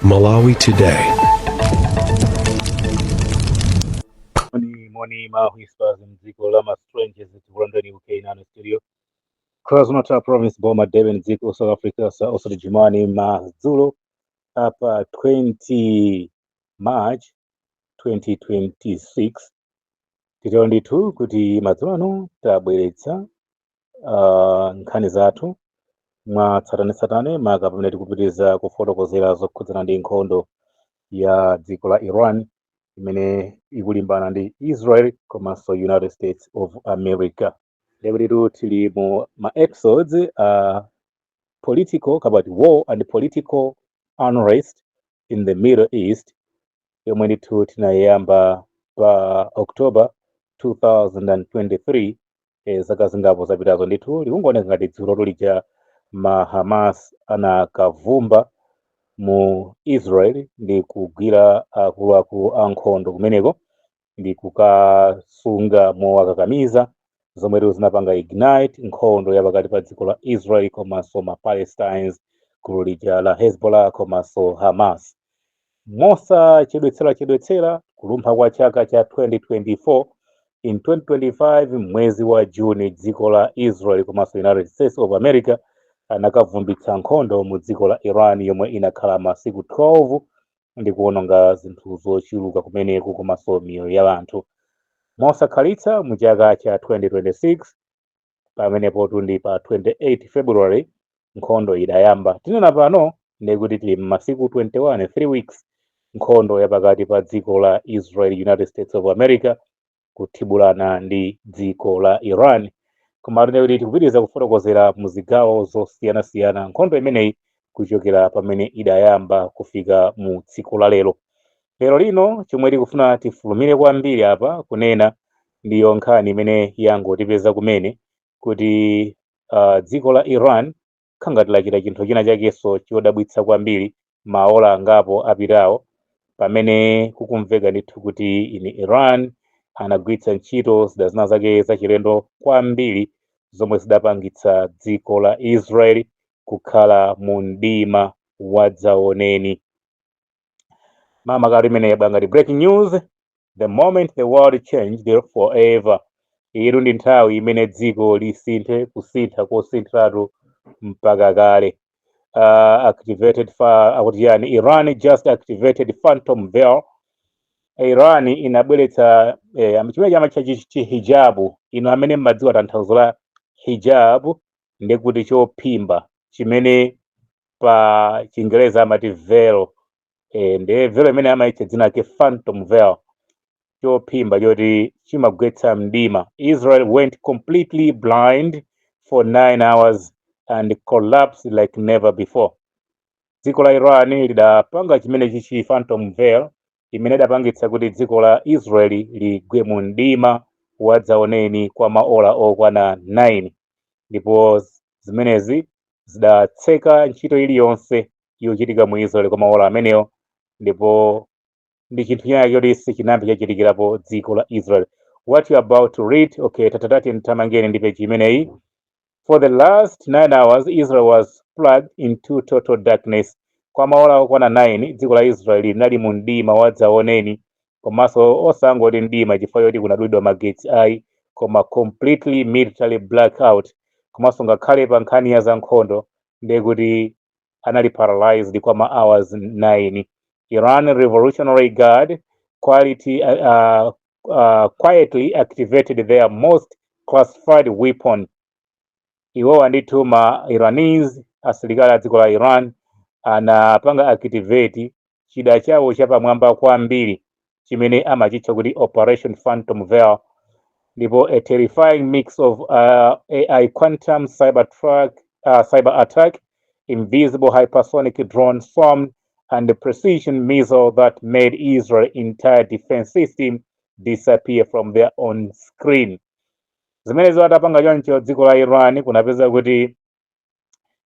Malawi Today. Moni mahuispas mziko lama strangers London UK nano studio KwaZulu-Natal province Boma Devon mziko South Africa sa osodi Jumani Mazulu hapa 20 March 2026 titondi tu kuti madzulo ano tabweretsa nkhani zathu mwa tsatanetsatane maka pamene tikupitiriza kufotokozera zokhudzana ndi nkhondo ya dziko la Iran imene ikulimbana ndi Israel komanso United States of America. Lero tili mu ma episodes political about war and political unrest in the Middle East yomwe ndithu tinayamba pa October 2023 zaka zingapo zapitazo ndithu likungooneka ngati dzulo lija ma Hamas anakavumba mu Israel ndi kugwira akuluakulu ankhondo kumeneko ndi kukasunga mowakakamiza zomwe zinapanga ignite nkhondo yapakati pa dziko la Israel komanso ma Palestines gulu lija la Hezbollah komanso Hamas. Mosachedwetsera kulumpha kwa chaka cha 2024 in 2025 mwezi wa Juni dziko la Israel komanso United States of America anakavumbitsa nkhondo mu dziko la Iran yomwe inakhala masiku 12 ndi kuononga zinthu zochuluka kumeneku komanso miyoyo ya anthu. Mosakhalitsa mu chaka cha 2026 pamenepo tundi pa 28 February nkhondo idayamba. Tinena pano ndikuti tili masiku 21 3 weeks nkhondo yapakati pa dziko la Israel United States of America kuthibulana ndi dziko la Iran. Koma kuti tikupitiriza kufotokozera mu zigawo zosiyanasiyana nkhondo imeneyi kuchokera pamene idayamba kufika mu tsiku la lero. Lero lino chomwe tikufuna tifulumire kwambiri apa kunena ndiyo nkhani imene yangotipeza kumene kuti dziko la Iran khangati lachita chinthu china chakenso chodabwitsa kwambiri maola angapo apitawo pamene kukumveka ndithu kuti ini Iran anagwiritsa ntchito zidazina zake zachilendo kwambiri zomwe zidapangitsa dziko la Israel kukhala mu mdima wadzaoneni. Mama kali imene yabwangati breaking news, the moment the world changed forever. Iru ndi nthawi imene dziko lisinthe kusintha kosinthatu mpaka kale. Iran just activated phantom veil. Iran inabweretsa chimene chama hijabu ino amene mmadziwa tanthauzo la hijabu ndikuti chophimba chimene pa Chingereza amati veil. Nde veil imene amaitcha dzina lake phantom veil chophimba choti chimagwetsa mdima. Israel went completely blind for 9 hours and collapsed like never before. Dziko la Iran lidapanga chimene chichi phantom veil imene idapangitsa kuti dziko la Israel ligwe mu mdima wadzaoneni kwa maola okwana 9 ndipo zimenezi zidatseka ntchito iliyonse yochitika mu Israel kwa maola amenewo ndipo ndi chinthu china choti sichinambe chachitikirapo dziko la Israel. What you are about to read, okay, tatatati ntamangeni ndi page imeneyi. For the last 9 hours Israel was plunged into total darkness. Kwa maola okwana 9 dziko la Israel linali mu mdima wadzaoneni komanso osangoti mdima chifukwa choti kunadulidwa magetsi ayi koma completely military blackout komanso ngakhale pa nkhani ya za nkhondo ndekuti anali paralyzed kwa ma hours 9. Iran Revolutionary Guard quietly activated their most classified weapon. Iwo ndithu ma Iranese asilikali a dziko la Iran anapanga activate chida chawo chapamwamba kwambiri chimene amachitcha kuti Operation Phantom Veil. Ndipo a terrifying mix of AI quantum cyber attack, invisible hypersonic drone swarm, and the precision missile that made Israel's entire defense system disappear from their own screen. Zimenezo atapanga choncho dziko la Iran kunapeza kuti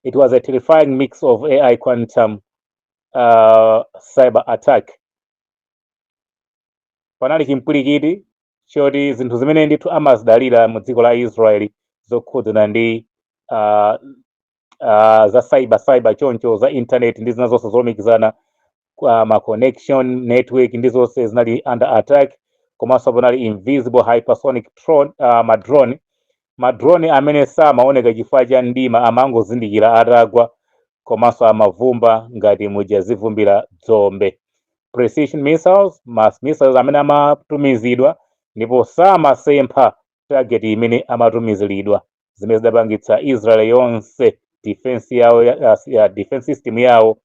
it was a terrifying mix of AI quantum cyber attack. Panali chimpwirikiti choti zinthu zimene ndithu amazidalira mu dziko la Israel zokhudzana ndi za cyber choncho za internet ndi zina zonse zolumikizana ma connection network ndizonse zinali under attack, komanso panali invisible hypersonic madrone amene samaoneka chifukwa cha mdima, amangozindikira atagwa, komanso amavumba ngati muja zivumbira dzombe. Precision missiles, mass missiles amene amatumizidwa ndipo samasempha target imene amatumiziridwa, zimene zidapangitsa Israel yonse defense yawo ya defense system yawo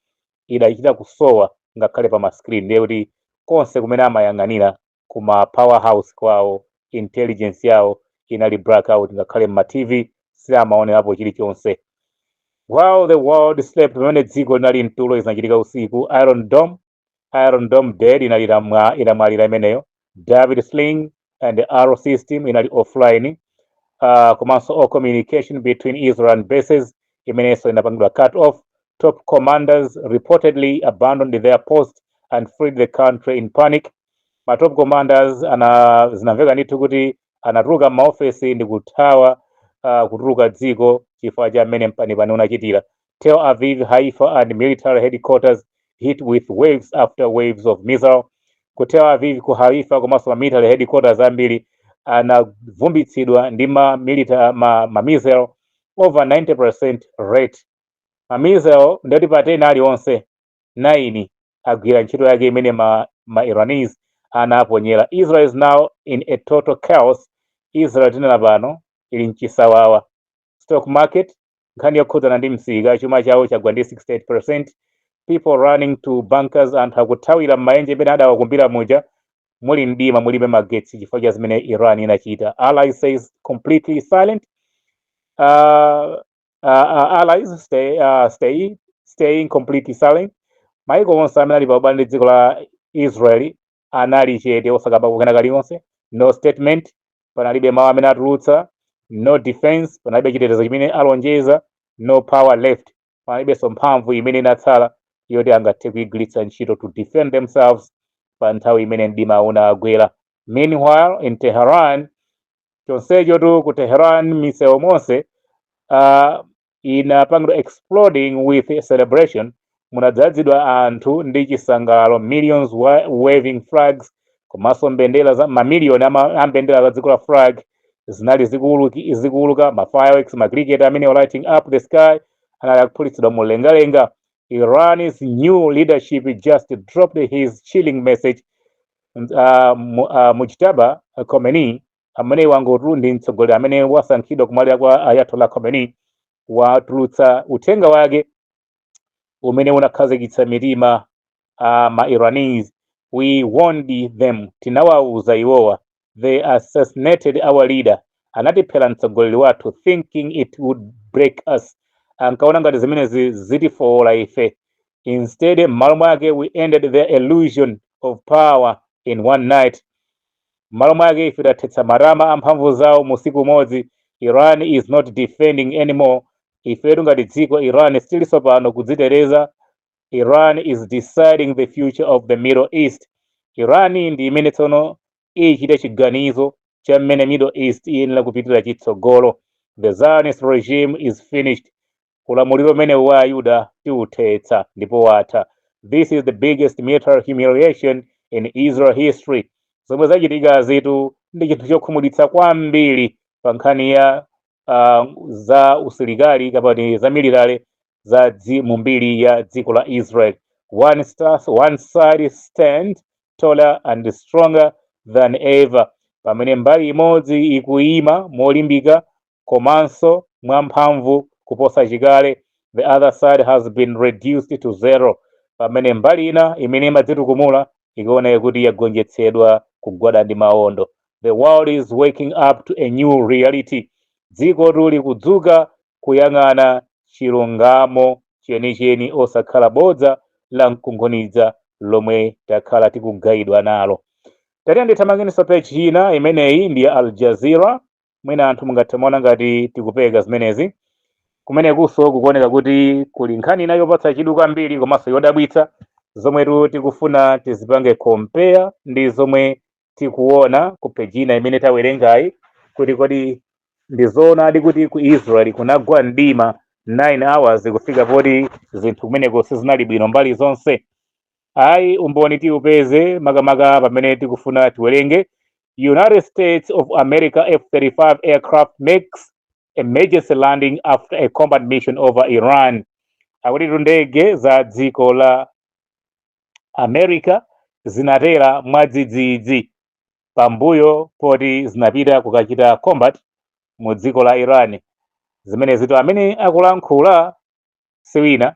idachita kusowa ngakhale pa mascreen, ndiye kuti konse kumene amayang'anira kuma powerhouse kwawo intelligence yawo inali blackout, ngakhale ma TV samaonerapo chilichonse. While the world slept, pamene dziko linali mtulo zinachitika usiku, Iron Dome dead inamwalira imeneyo. David Sling and the arrow system inali offline. Komanso all communication between Israel and bases imenenso inapangidwa cut off. Top commanders reportedly abandoned their post and fled the country in panic. Ma top commanders zinamveka ndithu kuti anatuluka maofesi ndi kuthawa kutuluka dziko chifukwa cha mmene mpanipani unachitira. Tel Aviv, Haifa and military headquarters hit with waves after waves of missile. Ku Tel Aviv, ku Haifa komanso military headquarters ambiri anavumbitsidwa ndi ma missile over 90% rate. Ma missile ndoti pa 10 aliwonse 9 agwira ntchito yake imene ma Iranis anaponyera. Israel is now in a total chaos. Israel tinena pano ili mchisawawa. Stock market nkhani yokhudzana ndi msika, chuma chawo chagwa ndi 68%. People running to bunkers and akuthawira m'maenje amene adawakumbira muja muli mdima mulibe magetsi chifukwa cha zimene Iran inachita. Allies says completely silent. Allies staying completely silent. Maiko onse amene ali paubale ndi dziko la Israel anali chete osakamba kukena kaliwonse. No statement, panalibe mawu amene atulutsa. No defense, panalibe chitetezo chimene alonjeza. No power left, panalibenso mphamvu imene inatsala yoti angathe kuigwiritsa ntchito to defend themselves pa nthawi imene mdima unagwera. Meanwhile in Tehran, chonsecho tu ku Tehran misewu monse inapangidwa exploding with a celebration, munadzazidwa anthu ndi chisangalalo, millions waving flags, komanso mbendera za mamiliyoni ambendera za dziko la flag zinali zikuuluka, ma fireworks, ma cricket amene lighting up the sky anali akuphulitsidwa mulengalenga. Iran's new leadership just dropped his chilling message. Mujtaba Khomeini amene wangotu ndi mtsogoleri amene wasankhidwa kumwalira kwa Ayatollah Khomeini watulutsa uthenga wake umene unakhazikitsa mitima ma Iranis. We warned them, tinawauza iwowa. They assassinated our leader, anatiphera mtsogoleri wathu, thinking it would break us, ankaona ngati zimene zitifowola ife. Instead, m'malo mwake we ended their illusion of power in one night. M'malo mwake ife tathetsa marama amphamvu zawo musiku umodzi. Iran is not defending anymore. Ifetu ngati dziko Iran still pano kudzitereza. Iran is deciding the future of the Middle East. Iran ndi imene tsono ichite chiganizo cha mmene Middle East iyenera kupitira chitsogolo. The Zionist regime is finished. Ulamuliro umene wa Ayuda tiuthetsa ndipo watha. This is the biggest military humiliation in Israel history. Zomwe zachitika zitu ndi chinthu chokhumudwitsa kwambiri pa nkhani ya za usilikali kapati za military za mumbiri ya dziko la Israel. One side stand taller and stronger than ever. Pamene mbali imodzi ikuima molimbika komanso mwamphamvu kuposa chikale. The other side has been reduced to zero. Pamene mbali ina imene imadzitukumula ikuona kuti yagonjetsedwa kugwada ndi maondo. The world is waking up to a new reality. Dziko tuli kudzuka kuyang'ana chilungamo chenicheni osakhala bodza la mkunkhuniza lomwe takhala tikugayidwa nalo. Tatiye ndithamanginso page ina imeneyi ndi ya Al Jazeera, mwina anthu mungathe ngati tikupeka zimenezi. Kumene kuso kukuoneka kuti kuli nkhani ina yopatsa chidwi kwambiri komanso yodabwitsa, zomwe tikufuna tizipange compare ndi zomwe tikuona ku page ina imene tawerengayi, kuti kodi ndizoona adi kuti ku Israel kunagwa mdima 9 hours kufika poti zinthu kumeneko sizinali bwino mbali zonse. ayi umboni tiupeze makamaka pamene tikufuna tiwerenge. United States of America F-35 aircraft makes emergency landing after a combat mission over Iran. Akuti ndege za dziko la America zinatera mwadzidzidzi pambuyo poti zinapita kukachita combat mu dziko la Iran. Zimene zito amene akulankhula siwina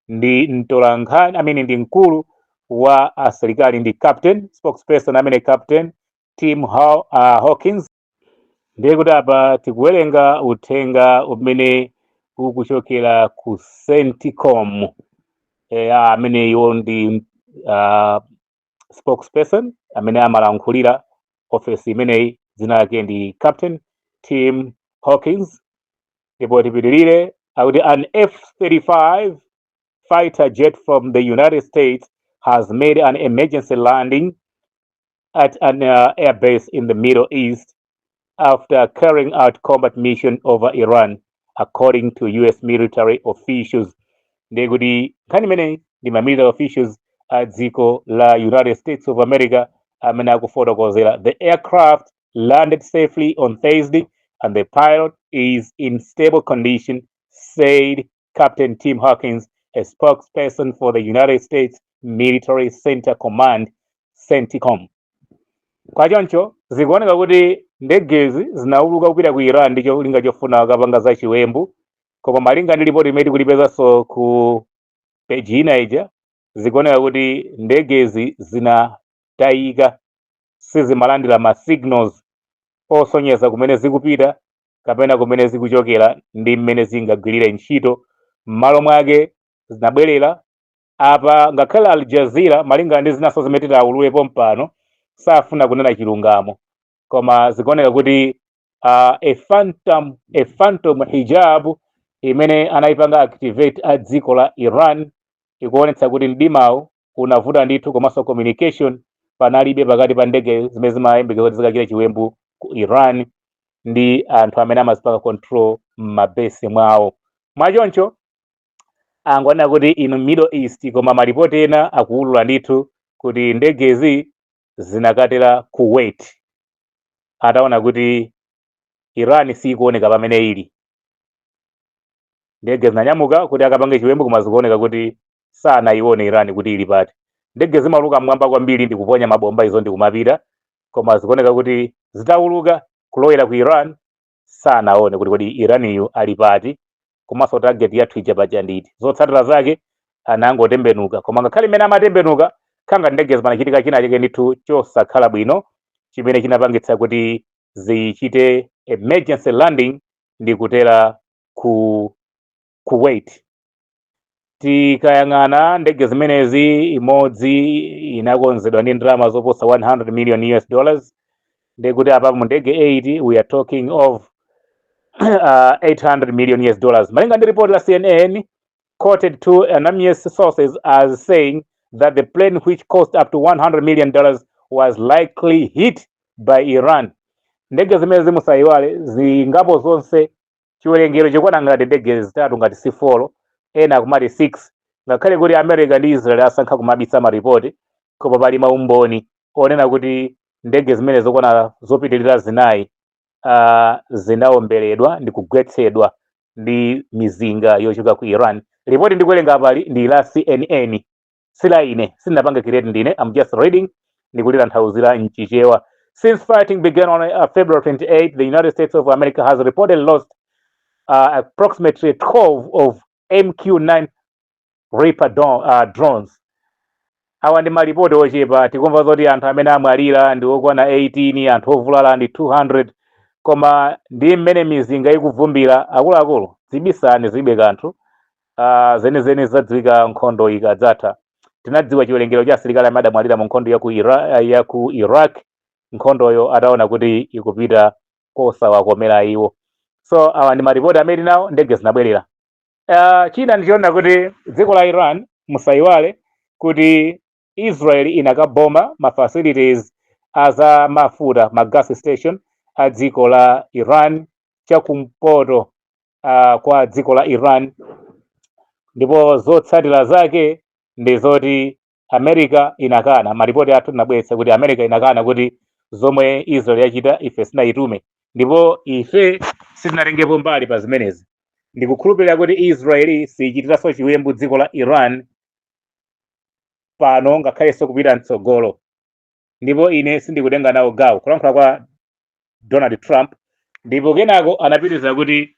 ndi mtolankhani amene ndi mkulu wa asilikali ndi captain spokesperson amene captain Tim Hawkins. Ndiye kuti apa tikuwerenga uthenga umene ukuchokera ku CENTCOM amene iwo ndi spokesperson amene amalankhulira office imeneyi, dzina lake ndi captain Tim Hawkins. Ndipo tipitirire akuti an F-35 fighter jet from the United States has made an emergency landing at an air base in the Middle East after carrying out combat mission over Iran, according to US military officials. Ndiye kuti nkhani imeneyi ndi ma military officials a dziko la United States of America amene akufotokozera. The aircraft landed safely on Thursday and the pilot is in stable condition, said Captain Tim Hawkins, a spokesperson for the United States Military Center Command, CENTCOM. Kwa choncho zikuoneka kuti ndegezi zinauluka kupita ku Iran ndi cholinga chofuna kapanga za chiwembu, koma malinga ndi ripoti imene kulipezanso ku peji ina ija zikuoneka kuti ndegezi zinatayika, sizimalandira ma signals osonyeza kumene zikupita kapena kumene zikuchokera ndi mmene zingagwirire ntchito. M'malo mwake zinabwerera apa, ngakhale Al Jazeera malinga ndi zinaso zimene titaululepo mpano safuna kunena chilungamo, koma zikuoneka kuti a phantom hijab imene anayipanga activate a dziko la Iran ikuonetsa kuti mdimawo unavuta ndithu, komanso communication panalibe pakati pa ndege zimene zimayembekeza kuti zikachita chiwembu ku Iran ndi anthu amene amazipanga control m'mabesi mwawo. Mwachoncho angonena kuti in Middle East, koma maripoti ena akuulula ndithu kuti ndegezi zinakatera Kuwait, ataona kuti Iran sikuoneka pamene ili. Ndege zinanyamuka kuti akapange chiwembu, koma zikuoneka kuti sanaione Iran kuti ili pati. Ndege zimauluka mwamba kwambiri ndi kuponya mabomba izo ndi kumapita, koma zikuoneka kuti zitauluka kulowera ku Iran sanaone kuti kodi Iraniyo ali pati, komanso target yathu ija paja nditi. Zotsatira zake anangotembenuka, koma ngakhale imene amatembenuka khanga ndege zimanachitika china chake ndithu chosakhala bwino chimene chinapangitsa kuti zichite emergency landing ndi kutera ku Kuwait. Tikayang'ana ndege zimenezi, imodzi inakonzedwa ndi ndalama zoposa 100 million US dollars, ndi kuti apa mu ndege 8 we are talking of 800 million US dollars. Malinga ndi report la CNN quoted two anonymous sources as saying that the plane, which cost up to $100 million, was likely hit by Iran. Ndege zimene zimusayiwale zingapo zonse chiwerengero chikwana ngati ndege zitatu ngati C4 ena kumati 6, ngakhale kuti America ndi Israel asankha kumabisa maripoti, koma pali maumboni onena kuti ndege zimene zokwana zopitirira zinayi zinaomberedwa ndi kugwetsedwa ndi mizinga yochoka ku Iran. Ripoti ndikuwerenga pali ndi la CNN, sila ine sinapanga kireti ndine, I'm just reading, ndikulira nthauzira mchichewa. Since fighting began on February 28, the United States of America has reportedly lost approximately 12 of MQ-9 Reaper drones. Awa ndi maripoti ochepa, tikumva zoti anthu amene amwalira ndi okwana 18, anthu ovulala ndi 200, koma ndi mmene mizinga ikuvumbira akuluakulu zibisani zibe kanthu. Zenizeni zadziwika nkhondo ikadzatha. Tinadziwa chiwerengero cha asilikali amene adamwalira mu nkhondo ya ku Iraq, nkhondoyo ataona kuti ikupita kosawakomera iwo. So awa ndi maripoti amene nawo ndege zinabwerera. China ndichiona kuti dziko la Iran musayiwale kuti Israel inakaboma ma facilities aza mafuta, ma gas station a dziko la Iran chakumpoto kwa dziko la Iran, ndipo zotsatira zake ndi zoti America inakana, maripoti athu nabwetsa kuti America inakana kuti zomwe Israel yachita ife sinayitume, ndipo ife sitinatengepo mbali pa zimenezi. Ndikukhulupirira kuti Israeli sichitiranso chiwembu dziko la Iran pano ngakhalenso kupita mtsogolo, ndipo ine sindikutenga nawo gawo kulankhula kwa Donald Trump. Ndipo kenako anapitiriza kuti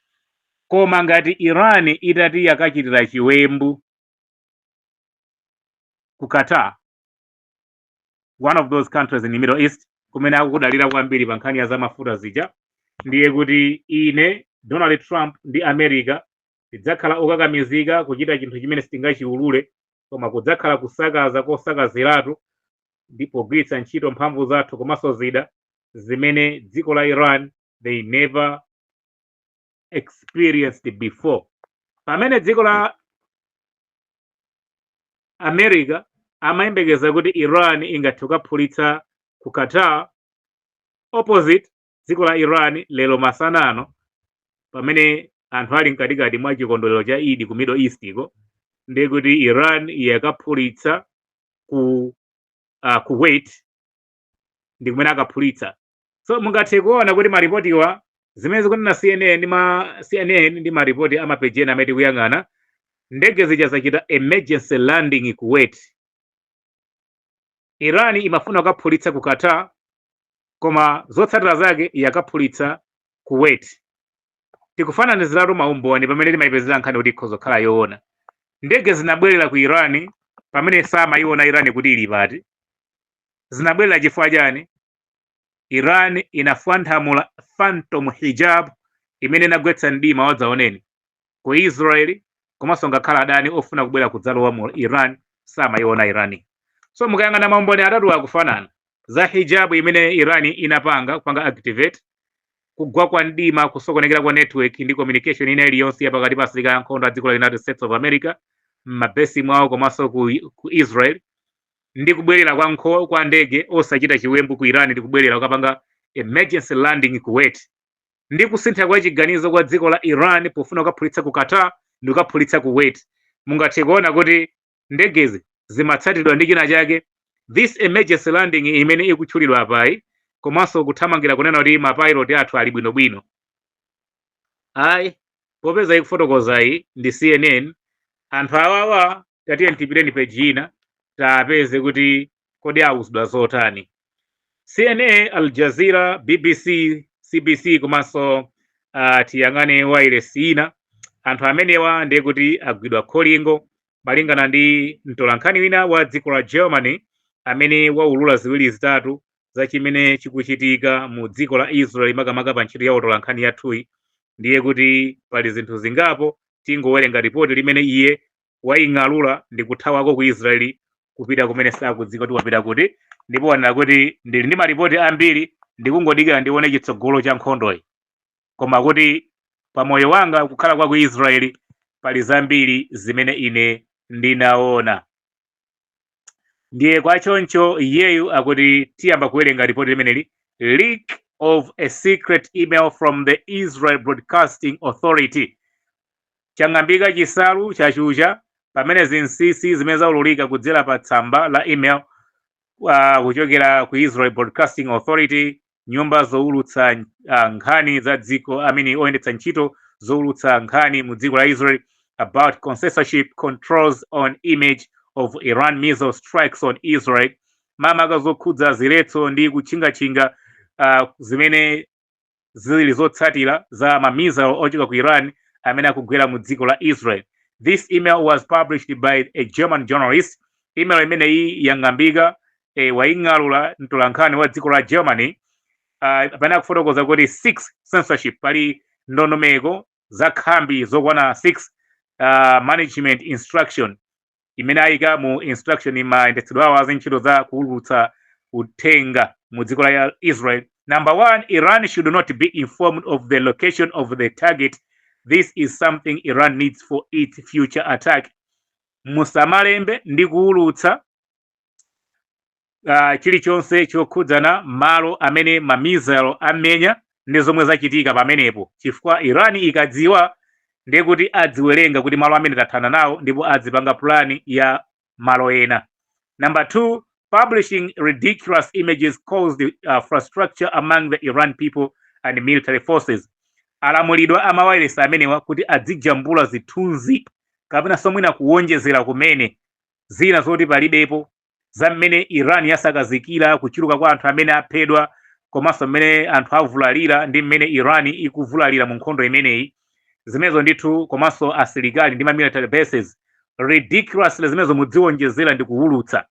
koma ngati Iran itati yakachitira chiwembu ku Qatar, one of those countries in the Middle East, kumene akukudalira kwambiri pa nkhani ya zamafuta zija, ndiye kuti ine Donald Trump ndi America tidzakhala okakamizika kuchita chinthu chimene sitingachiulule, koma kudzakhala kusakaza kosakaziratu ndipo kugwiritsa ntchito mphamvu zathu komanso zida zimene dziko la Iran they never experienced before. Pamene dziko la America amayembekeza kuti Iran ingathe kukaphulitsa ku Qatar, opposite dziko la Iran lero masanano pamene anthu ali mkatikati mwa chikondwerero cha Eid ku Middle East iko, ndiye kuti Iran yakaphulitsa ku Kuwait, ndi kumene akaphulitsa. So mungathe kuona kuti maripotiwa zimene zikunena CNN ndi maripoti amapejeni amene tikuyang'ana, ndege zija zachita emergency landing Kuwait. Iran imafuna kukaphulitsa ku Qatar, koma zotsatira zake yakaphulitsa Kuwait. Tikufananiziratu maumboni pamene timayipezera nkhani kuti ikhoza kukhala yoona. Ndege zinabwerera ku Iran pamene samayiona Iran kuti ili pati. Zinabwerera chifukwa chani? Iran inafanthamula phantom hijab imene inagwetsa mdima wadzaoneni ku Israel, komanso ngakhala adani ofuna kubwera kudzalowa mu Iran samayiona Iran. So mukayang'ana maumboni atatu akufanana. Za hijab imene Iran inapanga kupanga activate, kugwa kwa mdima, kusokonekera kwa network ndi communication ina iliyonse pakati pa asilikali ankhondo a dziko la United States of America mabesi mwawo komanso ku Israel, ndi kubwerera kwa ndege osachita chiwembu ku Iran, ndi kubwerera kukapanga emergency landing Kuwait, ndi kusintha kwa chiganizo kwa dziko la Iran pofuna kukaphulitsa ku Qatar ndi kukaphulitsa Kuwait. Mungathe kuona kuti ndegezi zimatsatidwa ndi china chake. This emergency landing imene ikutchulidwa apayi, komanso kuthamangira kunena kuti mapilot athu ali bwinobwino. Ayi, popeza ikufotokozayi ndi CNN, anthu awawa tatiye ntipireni peji ina tapeze kuti kodi awuzidwa zotani. CNN, Al Jazeera, BBC, CBC komanso tiyang'ane wireless ina, anthu amenewa ndiye kuti agwidwa kholingo malingana ndi mtolankhani wina wa dziko la Germany amene waulula ziwiri zitatu za chimene chikuchitika mu dziko la Israel makamaka pa ntchito ya utolankhani yathuyi. Ndiye kuti pali zinthu zingapo tingowerenga ripoti limene iye waing'alula ndi kuthawako ku Israeli kupita kumene sakudziwa kuti wapita kuti, ndipo wanena kuti ndili ndi maripoti ambiri ndikungodikira ndione chitsogolo cha nkhondoyi, koma kuti pa moyo wanga kukhala kwa ku Israeli pali zambiri zimene ine ndinaona. Ndiye kwa choncho iyeyu akuti tiyamba kuwerenga ripoti limeneli, leak of a secret email from the Israel Broadcasting Authority. Chang'ambika chisalu chachucha pamene zinsinsi zimene zaululika kudzera pa tsamba la email kuchokera ku Israel Broadcasting Authority, nyumba zoulutsa nkhani za dziko oyendetsa ntchito zoulutsa nkhani mu dziko la Israel, about censorship controls on image of Iran missile strikes on Israel. Mamaka zokhudza ziletso ndi kutchingatchinga zimene zili zotsatira za mamissile ochokera ku Iran amene akugwera mu dziko la Israel. This email was published by a German journalist. Email imene iyi yang'ambika waing'alula mtolankhani wa dziko la Germany pamene akufotokoza kuti 6 censorship, pali ndondomeko za khambi zokwana 6 management instruction imene ayika mu instruction mayendetsedwe awo azintchito za kuulutsa uthenga mu dziko la Israel. Number 1, Iran should not be informed of the location of the target. This is something Iran needs for its future attack. Musamalembe ndi kuulutsa chilichonse chokhudzana malo amene mamissile amenya ndi zomwe zachitika pamenepo, chifukwa Iran ikadziwa ndiye kuti adziwerenga kuti malo amene tathana nawo ndipo adzipanga plani ya malo ena. Number 2, publishing ridiculous images caused frustration among the Iran people and military forces. Alamulidwa amawayilesi amenewa kuti adzijambula zithunzi kapena somwina kuwonjezera kumene zina zoti palibepo za mmene Iran yasakazikira kuchuluka kwa anthu amene aphedwa komanso mmene anthu avulalira ndi mmene Iran ikuvulalira mu nkhondo imeneyi. Zimenezo ndithu komanso asilikali ndi military bases ridiculously zimenezo mudziwonjezera ndi kuwulutsa.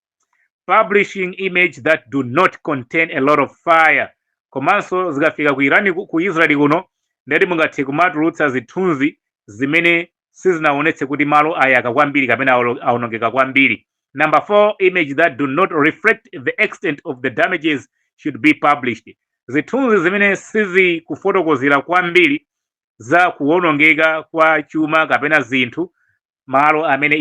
Publishing image that do not contain a lot of fire, komanso zikafika ku Iran ku Israeli kuno ndeti mungathe kumatulutsa zithunzi zimene sizinaonetse kuti malo ayaka kwambiri kapena aonongeka kwambiri. Number 4, image that do not reflect the extent of the damages should be published. Zithunzi zimene sizikufotokozera kwambiri za kuonongeka kwa chuma kapena zinthu malo amene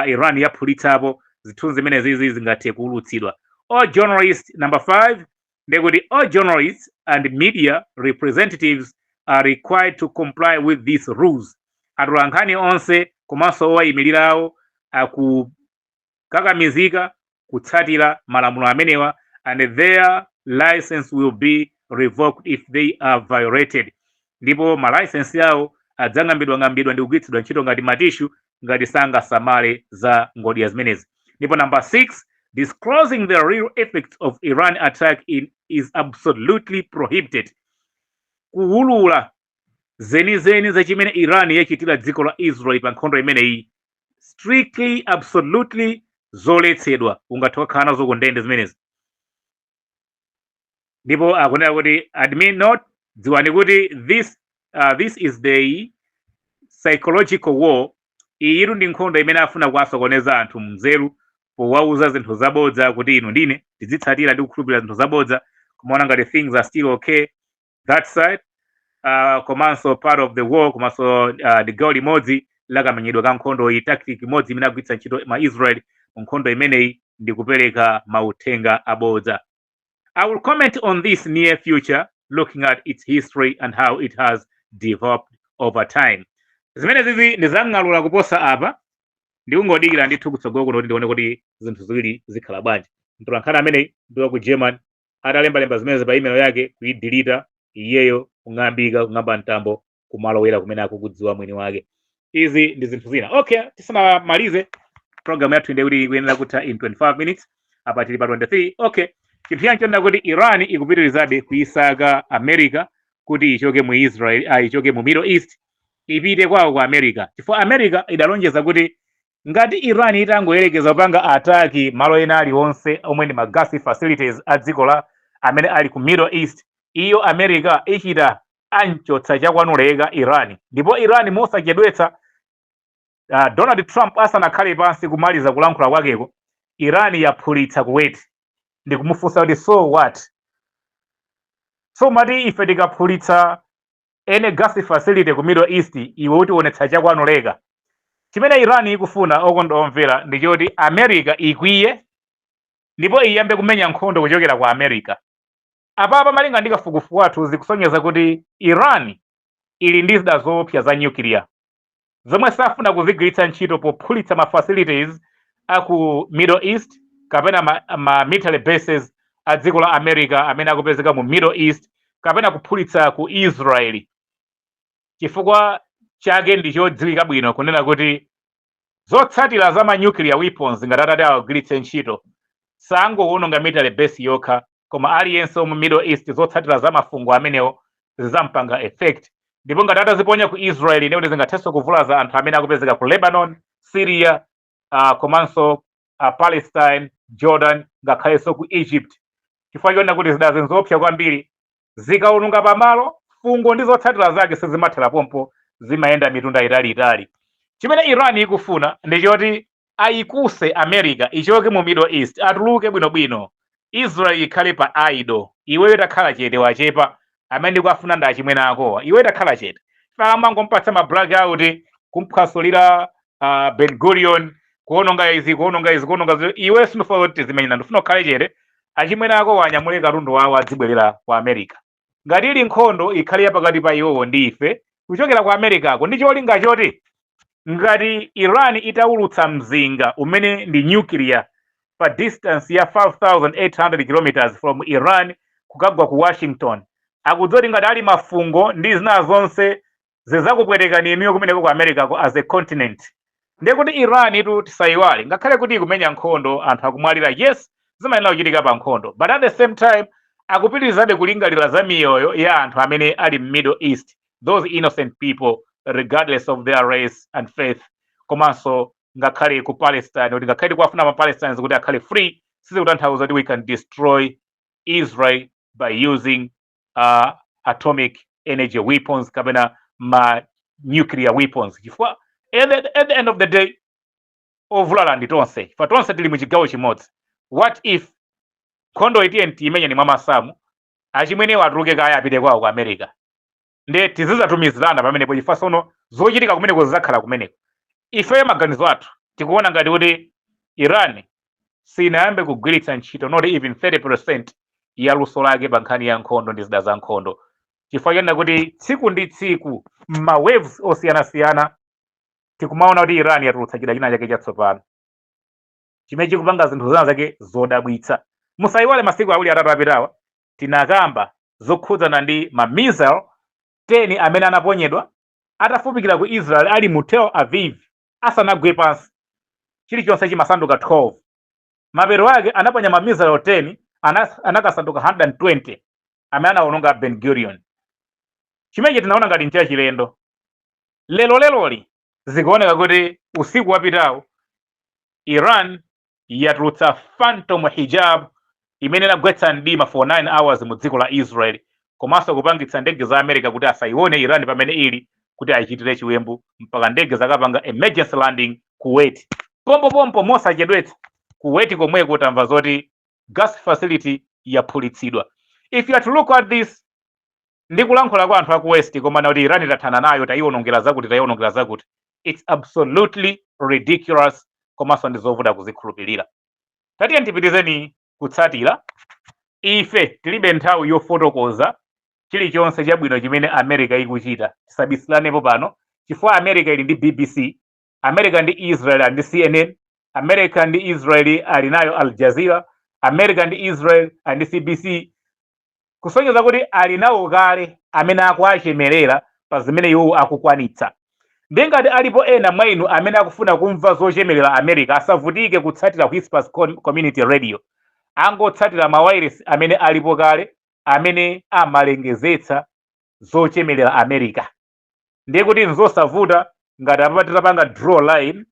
Iran yaphulitsapo, zithunzi zimene zizi zingathe kuwulutsidwa. All journalists, number 5, ndekuti all journalists and media representatives are required to comply with these rules. Atolankhani onse komanso owayimirirawo akukakamizika kutsatira malamulo amenewa, and their license will be revoked if they are violated. Ndipo malicense yawo adzang'ambidwa ndi kugwiritsidwa ntchito ngati matishu ngati sangasamale za ngodya zimenezi. Ndipo number 6, disclosing the real effects of Iran attack is absolutely prohibited. Kuwulula zenizeni za chimene Iran yachitira dziko la Israel pa nkhondo imeneyi strictly absolutely zoletsedwa, ungathe kukhala nazo kundende zimenezi. Ndipo akunena kuti admit not, dziwani kuti this is the psychological war. Iyi ndi nkhondo imene afuna kuwasokoneza anthu mnzeru powauza zinthu zabodza kuti inu ndine tidzitsatira ndi kukhulupirira zinthu zabodza, kumaona ngati things are still okay that side. Komanso part of the war, komanso the gawo limodzi lakamenyedwa ka nkhondo iyi, tactic imodzi imene agwiritsa ntchito ma Israel mu nkhondo imeneyi ndi kupereka mauthenga abodza. I will comment on this near future, looking at its history and how it has developed over time. Zimene zizi ndizang'alula kuposa apa, ndikungodikira ndithu kutsogolo kuno kuti ndione kuti zinthu ziwiri zikhala bwanji. Mtolankhani ameneyi ndi ku German atalembalemba zimene pa email yake kuidelita iyeyo kung'ambika kung'amba mtambo kumalowera kumene akukudziwa mwini wake. Izi ndi zinthu zina. Okay, tisanamalize program yathu ndi kuti ikuyenera kutha in 25 minutes, apa tili pa 23. Okay, chinthu chancho ndi kuti Iran ikupitirizabe kuyisaka America kuti ichoke mu Israel, ichoke mu Middle East, ipite kwawo ku America. Chifukwa America idalonjeza kuti ngati Iran itangoyerekeza kupanga ataki malo ena aliwonse omwe ndi gas facilities a dziko la amene ali ku Middle East, iyo America ichita anchotsa chakwanuleka Iran. Ndipo Iran mosachedwetsa Donald Trump asanakhale pansi kumaliza kulankhula kwakeko, Iran yaphulitsa Kuwait ndi kumufunsa kuti so what? So mati ife tikaphulitsa ene gas facility ku Middle East, iwe utionetsa chakwanuleka. Chimene Iran ikufuna okondomvera ndi choti America ikwiye ndipo iyambe kumenya nkhondo kuchokera kwa America. Apapa malinga ndi kafukufuku athu zikusonyeza kuti Iran ili ndi zida zoopsa za nuclear zomwe safuna kuzigwiritsa ntchito pophulitsa ma facilities aku Middle East kapena ma military bases a dziko la America amene akupezeka mu Middle East kapena kuphulitsa ku Israeli. Chifukwa chake ndi chodziwika bwino kunena kuti zotsatira za ma nuclear weapons ngati atati awagwiritse ntchito sangoononga military base yokha, koma aliyense mu Middle East zotsatira za mafungo amenewo zizampanga effect. Ndipo ngati ataziponya ku Israeli ndi kuti zingathenso kuvulaza anthu amene akupezeka ku Lebanon, Syria, komanso Palestine, Jordan, ngakhalenso ku Egypt. Chifukwa chonena kuti zida zinzopsa kwambiri zikaononga pamalo, fungo ndi zotsatira zake sizimathera pompo, zimayenda mitunda italiitali. Chimene Iran ikufuna ndi choti ayikuse America ichoke mu Middle East, atuluke bwinobwino, Israel ikhale pa idle. Iweyo takhala chete wachepa, amene ndikuafuna ndi achimwene akowa, iweyo takhala chete. Famangompatsa ma blackout, kumphwasulira Ben Gurion, kuononga izi, iwe sinofuna kuti zimenyana, ndifuna ukhale chete, achimwene akowa anyamule katundu wawo adzibwerera kwa America. Ngati ili nkhondo ikhale pakati pa iwowo ndi ife kuchokera kwa America ako, ndi cholinga choti ngati Iran itawulutsa mzinga umene ndi nuclear pa distance ya 5800 kilometers from Iran kukagwa ku Washington. Akudzoti ngati ali mafungo ndi zina zonse zizakupwetekani inuyo kumeneko ku America as a continent. Ndiye kuti Iran itu tisayiwale ngakhale kuti ikumenya nkhondo anthu akumwalira, yes zimayenera kuchitika pa nkhondo, but at the same time akupitirizabe kulingalira za miyoyo ya anthu amene ali Middle East, those innocent people regardless of their race and faith. Komanso ngakhale ku Palestine kuti ngakhale kuwafuna ma Palestinians kuti akhale free, sizikutanthauza kuti we can destroy Israel by using atomic energy weapons kapena ma nuclear weapons. Chifukwa at the end of the day ovulala ndi tonse, chifukwa tonse tili muchigawo chimodzi. What if nkhondo iti imenya ni mwa masamu achimwenewo atuluke kaya apite kwawo ku America, ndiye tizizatumizirana pamenepo chifukwa sono zochitika kumeneko zizakhala kumeneko. Ife maganizo athu tikuona ngati kuti Iran sinayambe kugwiritsa ntchito not even 30% ya luso lake pa nkhani ya nkhondo ndi zida za nkhondo, chifukwa chonena kuti tsiku ndi tsiku ma waves osiyanasiyana tikumaona kuti Iran yatulutsa chida china chake chatsopano chimene chikupanga zinthu zina zake zodabwitsa. Musayiwale masiku awiri atatu apitawa tinakamba zokhudzana ndi ma missile 10 amene anaponyedwa atafupikira ku Israel ali mu Tel Aviv asanagwe pansi, chilichonse chimasanduka 12. Mapero ake anaponya ma missile 10 anakasanduka 120 amene anawononga Ben Gurion. Chimenechi tinaona ngati nchia chilendo. Leloli zikuoneka kuti usiku wapitawo Iran yatulutsa Phantom hijab imene inagwetsa mdima for 9 hours mu dziko la Israel, komanso kupangitsa ndege za America kuti asayione Iran pamene ili kuti ayichitire chiwembu mpaka ndege zakapanga emergency landing Kuwait. Pompo mosachedwetsa Kuwait komwe kutamva zoti gas facility yaphulitsidwa. If you are to look at this, ndikulankhula kwa anthu aku West koma na kuti Iran itathana nayo tayiwonongera zakuti, it's absolutely ridiculous, komanso ndizovuta kuzikhulupirira. Tatiye tipitizeni kutsatira. Ife tilibe nthawi yofotokoza chilichonse chabwino chimene America ikuchita, tisabisiranepo pano chifukwa America ili ndi BBC, America ndi Israel ali ndi CNN, America ndi Israel ali nayo Al Jazeera, America ndi Israel ali ndi CBC, kusonyeza kuti ali nawo kale amene akuachemerera pa zimene iwo akukwanitsa. Ndengati alipo ena mwa inu amene akufuna kumva zochemerera America asavutike kutsatira Whispers Community Radio, angotsatira ma wireless amene alipo kale amene amalengezetsa zochemerera America. Ndiye kuti nzosavuta ngati apatapanga draw line,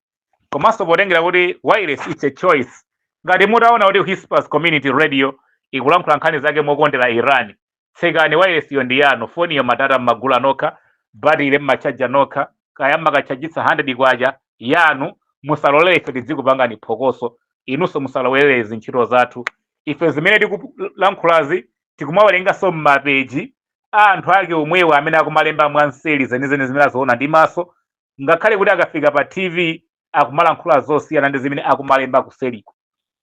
komanso potengera kuti wireless it's a choice. Ngati mutaona kuti Whispers Community Radio ikulankhula nkhani zake mokondera Iran, tsekani wireless yo ndi yanu, foni yo matata mmagula nokha, battery mmachaja nokha, kaya makachajitsa 100 kwacha yanu, musalolere ife tizikupanga ni phokoso, inunso musaloweleze ntchito zathu. Ife zimene tikulankhulazi tikumawerenganso mmapeji anthu ake omwewo amene akumalemba mwanseli zenizeni zimene azoona ndi maso, ngakhale kuti akafika pa TV akumalankhula zosiyana ndi zimene akumalemba kuseliko.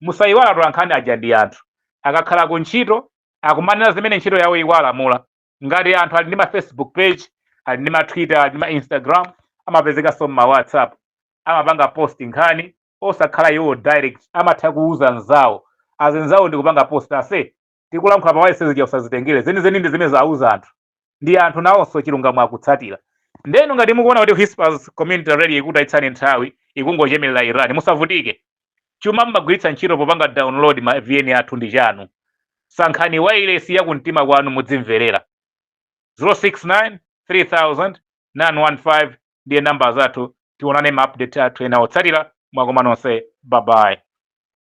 Musayiwala tolankhani aja ndi anthu akakhala ku ntchito akumanena zimene ntchito yawo ikuwalamula. Ngati anthu ali ndi ma Facebook page, ali ndi ma Twitter, ali ndi ma Instagram, amapezekanso ma WhatsApp, amapanga post nkhani osakhala iwo direct, amatha kuuza nzawo azenzawo ndikupanga post ase tikulankhula pa wireless ja usazitengere zenizeni ndi zimene zauza anthu, ndi anthu nawonso chilungamo akutsatira. Ndenu ngati mukuona kuti Whispers Community Radio ikutayitsani nthawi ikungochemerera Iran, musavutike. Chuma mmagwiritsa ntchito popanga download ma VN athu ndi chanu. Sankhani wireless ya kumtima kwanu mudzimverera. 069 3000 915 ndiye namba zathu. Tionane ma update athu ena otsatira. Mwakoma nonse, bye bye.